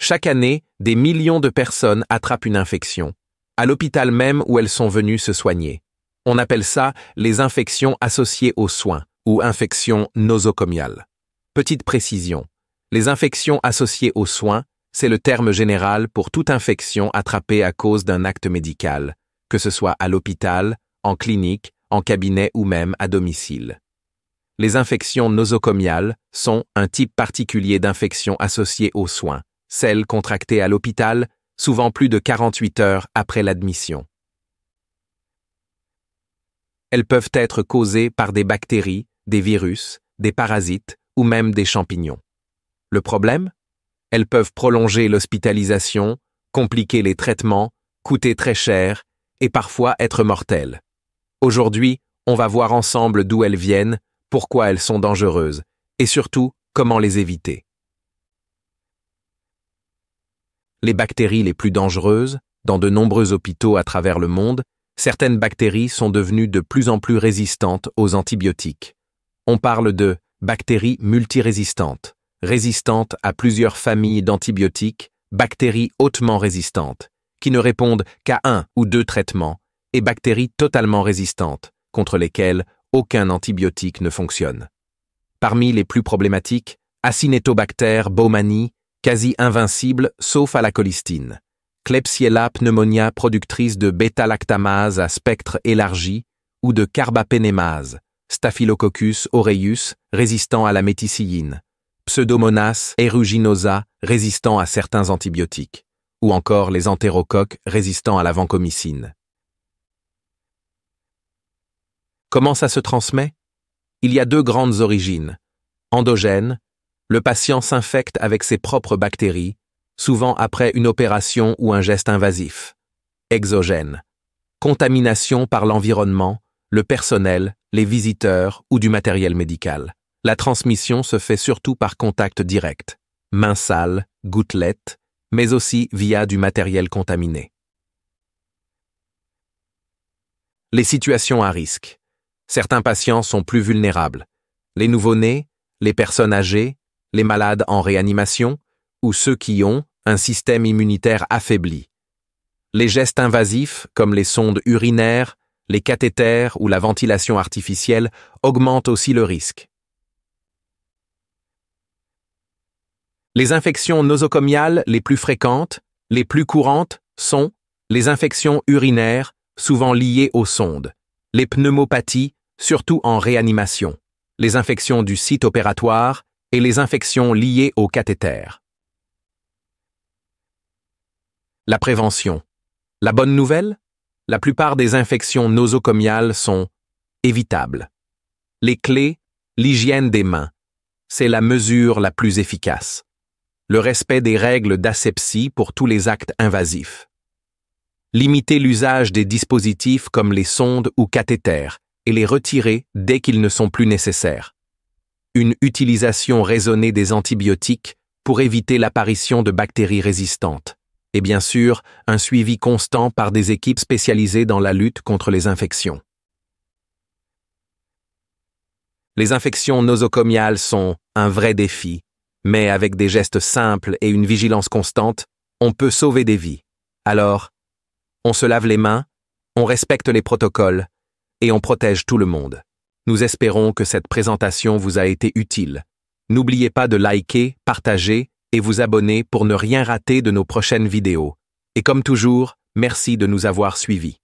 Chaque année, des millions de personnes attrapent une infection, à l'hôpital même où elles sont venues se soigner. On appelle ça les infections associées aux soins ou infections nosocomiales. Petite précision, les infections associées aux soins, c'est le terme général pour toute infection attrapée à cause d'un acte médical, que ce soit à l'hôpital, en clinique, en cabinet ou même à domicile. Les infections nosocomiales sont un type particulier d'infection associée aux soins, celles contractées à l'hôpital, souvent plus de 48 heures après l'admission. Elles peuvent être causées par des bactéries, des virus, des parasites ou même des champignons. Le problème? Elles peuvent prolonger l'hospitalisation, compliquer les traitements, coûter très cher et parfois être mortelles. Aujourd'hui, on va voir ensemble d'où elles viennent, pourquoi elles sont dangereuses et surtout comment les éviter. Les bactéries les plus dangereuses, dans de nombreux hôpitaux à travers le monde, certaines bactéries sont devenues de plus en plus résistantes aux antibiotiques. On parle de bactéries multirésistantes, résistantes à plusieurs familles d'antibiotiques, bactéries hautement résistantes, qui ne répondent qu'à 1 ou 2 traitements, et bactéries totalement résistantes, contre lesquelles aucun antibiotique ne fonctionne. Parmi les plus problématiques, Acinetobacter baumannii, quasi invincible sauf à la colistine. Klebsiella pneumonia productrice de bêta-lactamase à spectre élargi ou de carbapénémase, Staphylococcus aureus résistant à la méticilline, Pseudomonas aeruginosa résistant à certains antibiotiques, ou encore les entérocoques résistants à la vancomycine. Comment ça se transmet? Il y a 2 grandes origines. Endogène, le patient s'infecte avec ses propres bactéries, souvent après une opération ou un geste invasif. Exogène, contamination par l'environnement, le personnel, les visiteurs ou du matériel médical. La transmission se fait surtout par contact direct, mains sales, gouttelettes, mais aussi via du matériel contaminé. Les situations à risque. Certains patients sont plus vulnérables. Les nouveau-nés, les personnes âgées, les malades en réanimation ou ceux qui ont un système immunitaire affaibli. Les gestes invasifs, comme les sondes urinaires, les cathéters ou la ventilation artificielle, augmentent aussi le risque. Les infections nosocomiales les plus fréquentes, les plus courantes, sont les infections urinaires, souvent liées aux sondes, les pneumopathies, surtout en réanimation, les infections du site opératoire et les infections liées aux cathéters. La prévention. La bonne nouvelle? La plupart des infections nosocomiales sont évitables. Les clés, l'hygiène des mains. C'est la mesure la plus efficace. Le respect des règles d'asepsie pour tous les actes invasifs. Limiter l'usage des dispositifs comme les sondes ou cathéters et les retirer dès qu'ils ne sont plus nécessaires. Une utilisation raisonnée des antibiotiques pour éviter l'apparition de bactéries résistantes. Et bien sûr, un suivi constant par des équipes spécialisées dans la lutte contre les infections. Les infections nosocomiales sont un vrai défi, mais avec des gestes simples et une vigilance constante, on peut sauver des vies. Alors, on se lave les mains, on respecte les protocoles et on protège tout le monde. Nous espérons que cette présentation vous a été utile. N'oubliez pas de liker, partager et vous abonner pour ne rien rater de nos prochaines vidéos. Et comme toujours, merci de nous avoir suivis.